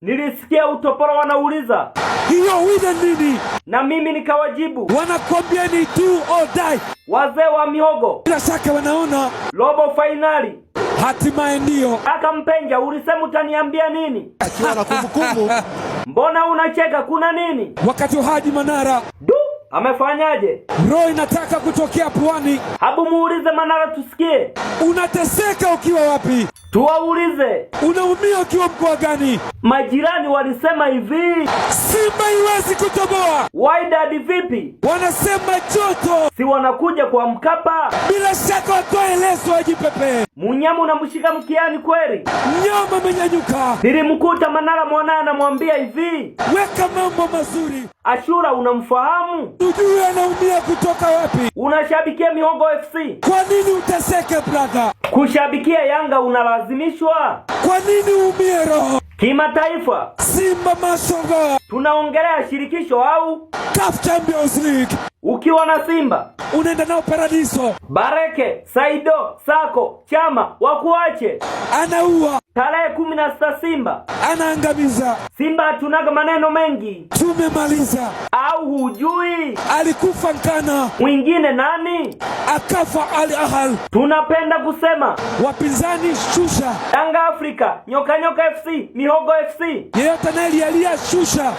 Nilisikia utoporo wanauliza hiyo wina nini, na mimi nikawajibu wanakwambia ni do or die. Wazee wa mihogo bila shaka wanaona robo finali hatimaye ndio. Kaka Mpenja, ulisema utaniambia nini? Akiwa na kumbukumbu. Mbona unacheka, kuna nini? Wakati wa Haji Manara amefanyaje? Roho inataka kutokea Pwani. Habu muulize Manara tusikie. Unateseka ukiwa wapi? Tuwaulize. Unaumia ukiwa mkoa gani? Majirani walisema hivi, Simba iwezi kutoboa. Wydad vipi? Wanasema joto. Si wanakuja kwa Mkapa? Bila shaka watoe leso wajipepe. Munyamu unamshika mkiani kweli? Nyama menyanyuka. Nilimkuta Manara mwanae anamwambia hivi, weka mambo mazuri. Ashura unamfahamu? Ujue anaumia kutoka wapi? Unashabikia Mihogo FC. Kwa nini uteseke brother? Kushabikia Yanga unalazimishwa. Kwa nini uumie roho? Kimataifa Simba masonga. Tunaongelea shirikisho au CAF Champions League. Ukiwa na Simba unaenda nao paradiso. Bareke, Saido, Sako, Chama wakuache. Anaua. Tarehe 16 Simba anaangamiza. Simba hatunaga maneno mengi. Tumemaliza. Au hujui? Alikufa Nkana. Mwingine nani? Akafa Al Ahly. Tunapenda kusema wapinzani shusha. Yanga Afrika, Nyoka FC, Mihogo FC. Yeyote anayelialia shusha.